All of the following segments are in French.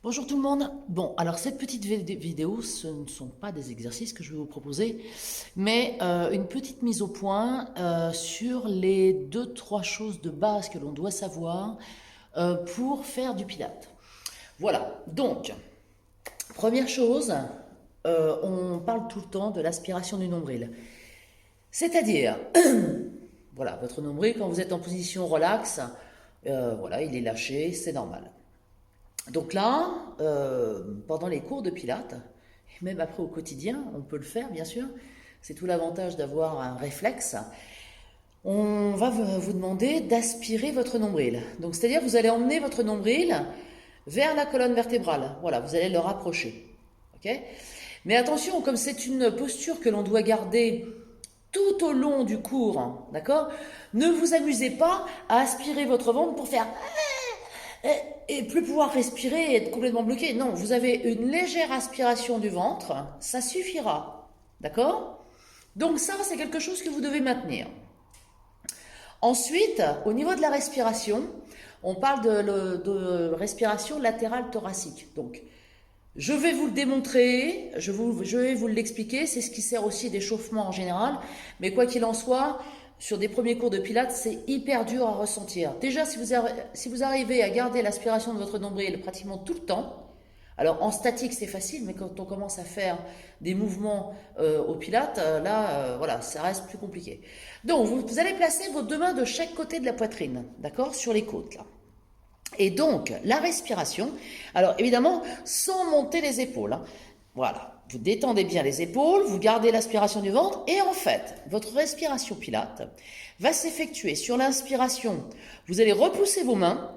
Bonjour tout le monde. Bon, alors cette petite vidéo, ce ne sont pas des exercices que je vais vous proposer, mais une petite mise au point sur les deux, trois choses de base que l'on doit savoir pour faire du Pilate. Voilà, donc, première chose, on parle tout le temps de l'aspiration du nombril. C'est-à-dire, voilà, votre nombril, quand vous êtes en position relax, voilà, il est lâché, c'est normal. Donc là, pendant les cours de Pilates, et même après au quotidien, on peut le faire bien sûr, c'est tout l'avantage d'avoir un réflexe, on va vous demander d'aspirer votre nombril. Donc c'est-à-dire vous allez emmener votre nombril vers la colonne vertébrale. Voilà, vous allez le rapprocher. Ok. Mais attention, comme c'est une posture que l'on doit garder tout au long du cours, hein, d'accord? Ne vous amusez pas à aspirer votre ventre pour faire et plus pouvoir respirer et être complètement bloqué. Non, vous avez une légère aspiration du ventre, ça suffira. D'accord? Donc ça, c'est quelque chose que vous devez maintenir. Ensuite, au niveau de la respiration, on parle de respiration latérale thoracique. Donc, je vais vous le démontrer, je vais vous l'expliquer, c'est ce qui sert aussi d'échauffement en général, mais quoi qu'il en soit, sur des premiers cours de pilates, c'est hyper dur à ressentir. Déjà, si vous arrivez à garder l'aspiration de votre nombril pratiquement tout le temps, alors en statique c'est facile, mais quand on commence à faire des mouvements au pilates, voilà, ça reste plus compliqué. Donc, vous allez placer vos deux mains de chaque côté de la poitrine, d'accord, sur les côtes là. Et donc, la respiration, alors évidemment, sans monter les épaules, hein. Voilà, vous détendez bien les épaules, vous gardez l'aspiration du ventre, et en fait, votre respiration pilate va s'effectuer sur l'inspiration. Vous allez repousser vos mains,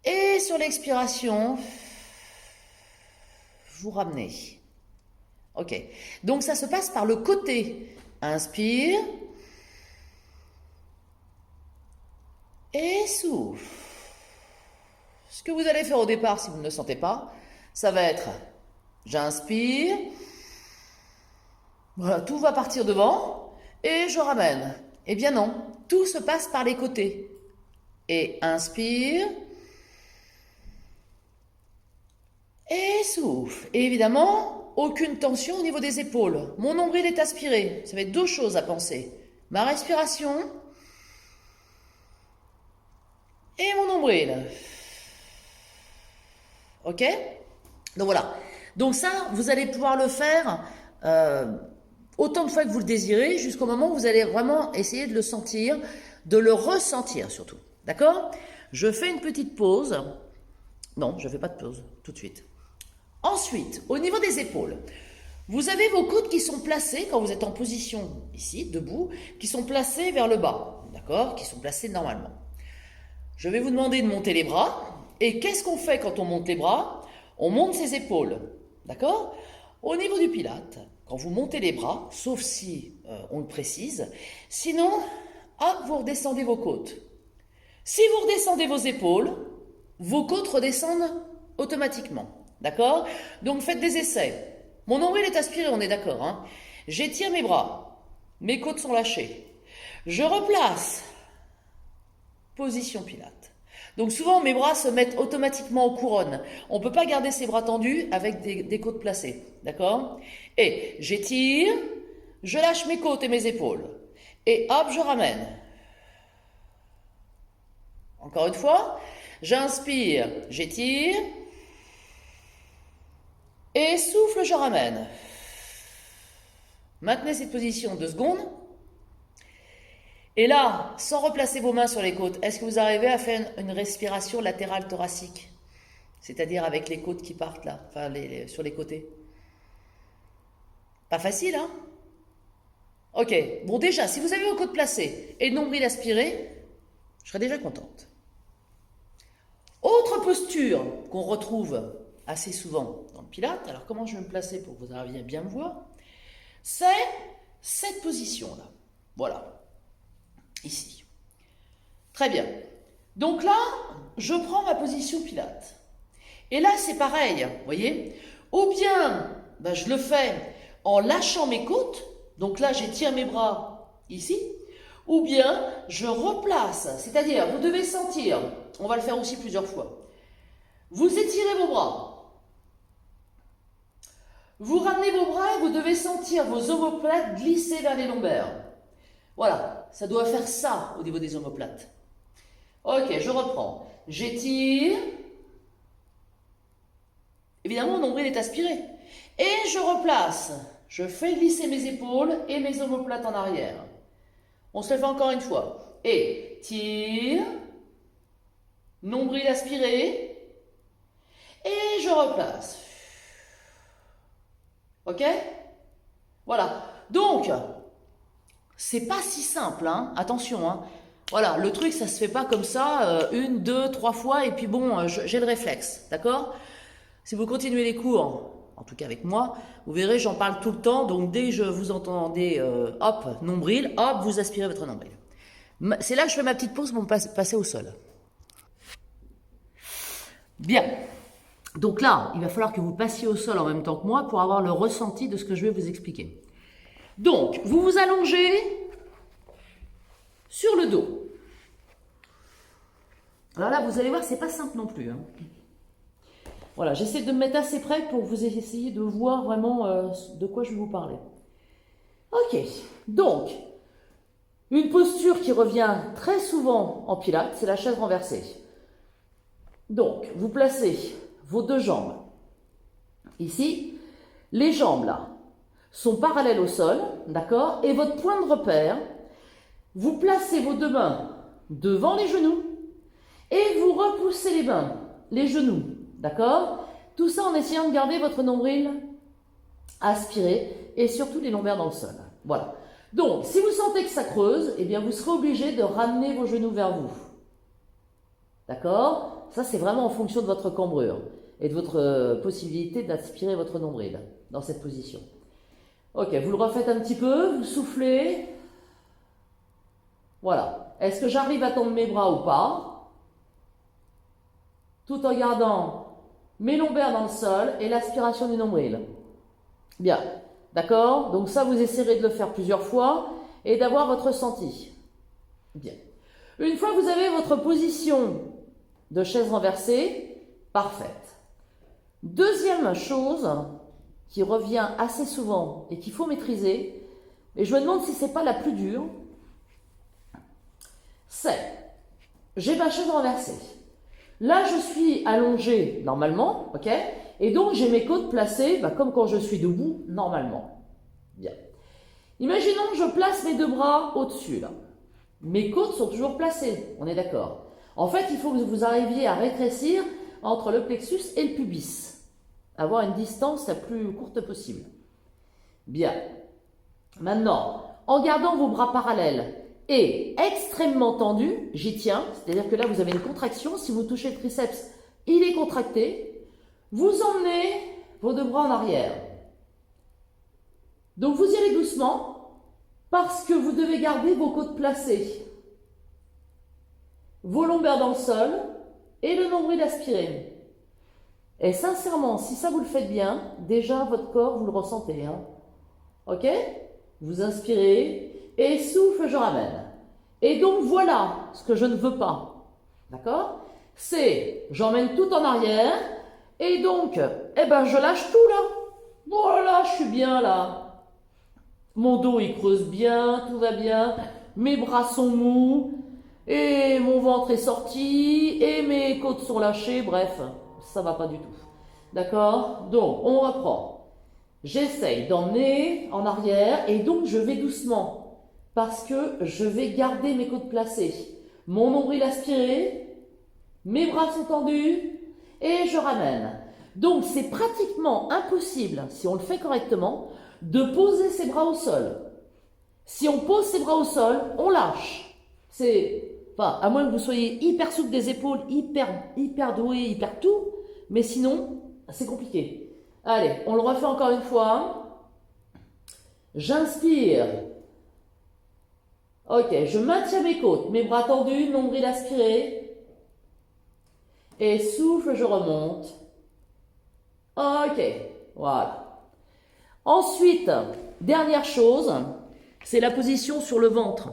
et sur l'expiration, vous ramenez. Ok, donc ça se passe par le côté. Inspire, et souffle. Ce que vous allez faire au départ, si vous ne le sentez pas, ça va être, j'inspire, voilà, tout va partir devant, et je ramène. Eh bien non, tout se passe par les côtés. Et inspire, et souffle. Et évidemment, aucune tension au niveau des épaules. Mon nombril est aspiré. Ça va être deux choses à penser. Ma respiration et mon nombril. Ok? Donc voilà. Donc ça, vous allez pouvoir le faire autant de fois que vous le désirez, jusqu'au moment où vous allez vraiment essayer de le sentir, de le ressentir surtout. D'accord? Je fais une petite pause. Non, je ne fais pas de pause, tout de suite. Ensuite, au niveau des épaules, vous avez vos coudes qui sont placés, quand vous êtes en position ici, debout, qui sont placés vers le bas. D'accord? Qui sont placés normalement. Je vais vous demander de monter les bras. Et qu'est-ce qu'on fait quand on monte les bras? On monte ses épaules. D'accord? Au niveau du pilate, quand vous montez les bras, sauf si on le précise, sinon, hop, vous redescendez vos côtes. Si vous redescendez vos épaules, vos côtes redescendent automatiquement. D'accord? Donc faites des essais. Mon nombril est aspiré, on est d'accord, hein? J'étire mes bras. Mes côtes sont lâchées. Je replace. Position pilate. Donc souvent, mes bras se mettent automatiquement en couronne. On ne peut pas garder ses bras tendus avec des côtes placées. D'accord? Et j'étire, je lâche mes côtes et mes épaules. Et hop, je ramène. Encore une fois, j'inspire, j'étire. Et souffle, je ramène. Maintenez cette position 2 secondes. Et là, sans replacer vos mains sur les côtes, est-ce que vous arrivez à faire une respiration latérale thoracique? C'est-à-dire avec les côtes qui partent là, enfin sur les côtés. Pas facile, hein? Ok, bon déjà, si vous avez vos côtes placées et le nombril aspiré, je serais déjà contente. Autre posture qu'on retrouve assez souvent dans le pilate, alors comment je vais me placer pour que vous arriviez à bien me voir? C'est cette position-là. Voilà, ici. Très bien. Donc là, je prends ma position pilate. Et là, c'est pareil, vous voyez? Ou bien, je le fais en lâchant mes côtes. Donc là, j'étire mes bras ici. ou bien je replace, c'est-à-dire vous devez sentir, on va le faire aussi plusieurs fois, vous étirez vos bras, vous ramenez vos bras et vous devez sentir vos omoplates glisser vers les lombaires. Voilà, ça doit faire ça au niveau des omoplates. Ok, je reprends. J'étire. Évidemment, mon nombril est aspiré. Et je replace. Je fais glisser mes épaules et mes omoplates en arrière. On se le fait encore une fois. Et tire. Nombril aspiré. Et je replace. Ok? Voilà. Donc, c'est pas si simple, hein. Attention, hein. Voilà, le truc, ça se fait pas comme ça, une, deux, trois fois, et puis bon, j'ai le réflexe, d'accord? Si vous continuez les cours, en tout cas avec moi, vous verrez, j'en parle tout le temps, donc dès que je vous entendez, hop, nombril, hop, vous aspirez votre nombril. C'est là que je fais ma petite pause pour me passer au sol. Bien. Donc là, il va falloir que vous passiez au sol en même temps que moi pour avoir le ressenti de ce que je vais vous expliquer. Donc, vous vous allongez sur le dos. Alors là, vous allez voir, c'est pas simple non plus, hein. Voilà, j'essaie de me mettre assez près pour que vous essayiez de voir vraiment de quoi je vais vous parler. Ok, donc, une posture qui revient très souvent en pilates, c'est la chaise renversée. Donc, vous placez vos deux jambes ici. Les jambes, là, sont parallèles au sol, d'accord? Et votre point de repère, vous placez vos deux mains devant les genoux et vous repoussez les genoux, d'accord? Tout ça en essayant de garder votre nombril aspiré et surtout les lombaires dans le sol. Voilà. Donc, si vous sentez que ça creuse, eh bien, vous serez obligé de ramener vos genoux vers vous. D'accord? Ça, c'est vraiment en fonction de votre cambrure et de votre possibilité d'aspirer votre nombril dans cette position. Ok, vous le refaites un petit peu, vous soufflez. Voilà. Est-ce que j'arrive à tendre mes bras ou pas? Tout en gardant mes lombaires dans le sol et l'aspiration du nombril. Bien. D'accord? Donc ça, vous essayerez de le faire plusieurs fois et d'avoir votre ressenti. Bien. Une fois que vous avez votre position de chaise renversée, parfaite. Deuxième chose qui revient assez souvent et qu'il faut maîtriser, et je me demande si c'est pas la plus dure, c'est, j'ai ma chaise renversée. Là, je suis allongée normalement, ok? Et donc, j'ai mes côtes placées, comme quand je suis debout, normalement. Bien. Imaginons que je place mes deux bras au-dessus, là. Mes côtes sont toujours placées, on est d'accord. En fait, il faut que vous arriviez à rétrécir entre le plexus et le pubis. Avoir une distance la plus courte possible. Bien. Maintenant, en gardant vos bras parallèles et extrêmement tendus, j'y tiens, c'est-à-dire que là, vous avez une contraction. Si vous touchez le triceps, il est contracté. Vous emmenez vos deux bras en arrière. Donc, vous irez doucement parce que vous devez garder vos côtes placées. Vos lombaires dans le sol et le nombril aspiré. Et sincèrement, si ça vous le faites bien, déjà votre corps, vous le ressentez. Hein. Ok? Vous inspirez et souffle, je ramène. Et donc voilà ce que je ne veux pas. D'accord? C'est, j'emmène tout en arrière et donc, je lâche tout là. Voilà, je suis bien là. Mon dos, il creuse bien, tout va bien. Mes bras sont mous et mon ventre est sorti et mes côtes sont lâchées. Bref, ça va pas du tout. D'accord? Donc, on reprend. J'essaye d'emmener en arrière et donc je vais doucement parce que je vais garder mes côtes placées. Mon nombril aspiré, mes bras sont tendus et je ramène. Donc, c'est pratiquement impossible, si on le fait correctement, de poser ses bras au sol. Si on pose ses bras au sol, on lâche. À moins que vous soyez hyper souple des épaules, hyper doué, hyper tout, mais sinon, c'est compliqué. Allez, on le refait encore une fois. J'inspire. Ok, je maintiens mes côtes, mes bras tendus, nombril aspiré. Et souffle, je remonte. Ok, voilà. Ensuite, dernière chose, c'est la position sur le ventre.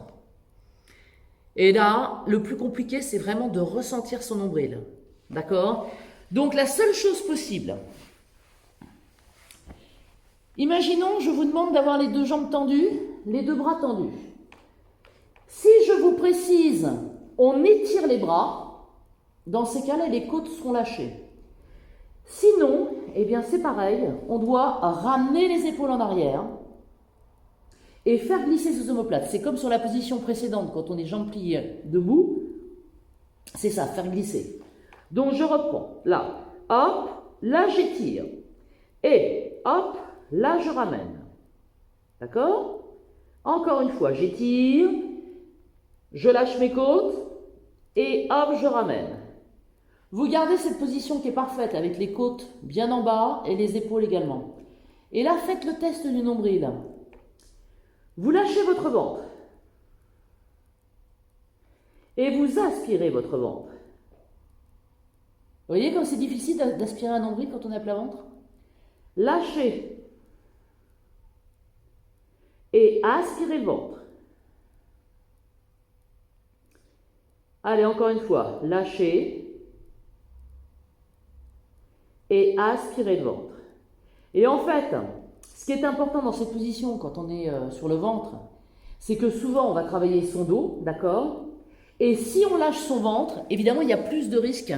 Et là, le plus compliqué, c'est vraiment de ressentir son nombril. D'accord? Donc, la seule chose possible, imaginons, je vous demande d'avoir les 2 jambes tendues, les 2 bras tendus. Si je vous précise, on étire les bras, dans ces cas-là, les côtes seront lâchées. Sinon, eh bien c'est pareil, on doit ramener les épaules en arrière et faire glisser ses omoplates. C'est comme sur la position précédente, quand on est jambes pliées debout, c'est ça, faire glisser. Donc je reprends, là, hop, là j'étire, et hop, là je ramène. D'accord? Encore une fois, j'étire, je lâche mes côtes, et hop, je ramène. Vous gardez cette position qui est parfaite, avec les côtes bien en bas, et les épaules également. Et là, faites le test du nombril. Vous lâchez votre ventre. Et vous aspirez votre ventre. Vous voyez comme c'est difficile d'aspirer un nombril quand on a plat ventre? Lâchez. Et aspirez le ventre. Allez, encore une fois. Lâchez. Et aspirez le ventre. Et en fait, ce qui est important dans cette position quand on est sur le ventre, c'est que souvent on va travailler son dos, d'accord? Et si on lâche son ventre, évidemment il y a plus de risques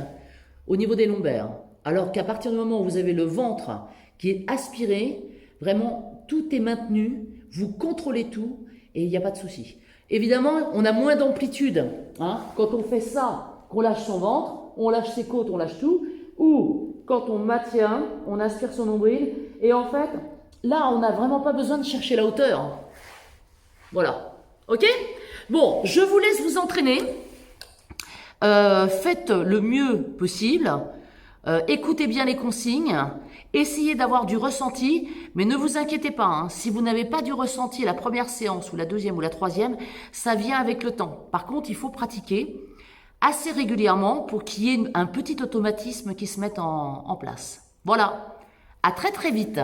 au niveau des lombaires. Alors qu'à partir du moment où vous avez le ventre qui est aspiré, vraiment tout est maintenu, vous contrôlez tout et il n'y a pas de souci. Évidemment, on a moins d'amplitude. Hein, quand on fait ça, qu'on lâche son ventre, on lâche ses côtes, on lâche tout, ou quand on maintient, on aspire son nombril, et en fait, là, on n'a vraiment pas besoin de chercher la hauteur. Voilà. Ok? Bon, je vous laisse vous entraîner. Faites le mieux possible. Écoutez bien les consignes. Essayez d'avoir du ressenti, mais ne vous inquiétez pas. Hein, si vous n'avez pas du ressenti la première séance, ou la deuxième, ou la troisième, ça vient avec le temps. Par contre, il faut pratiquer assez régulièrement pour qu'il y ait un petit automatisme qui se mette en place. Voilà. À très très vite.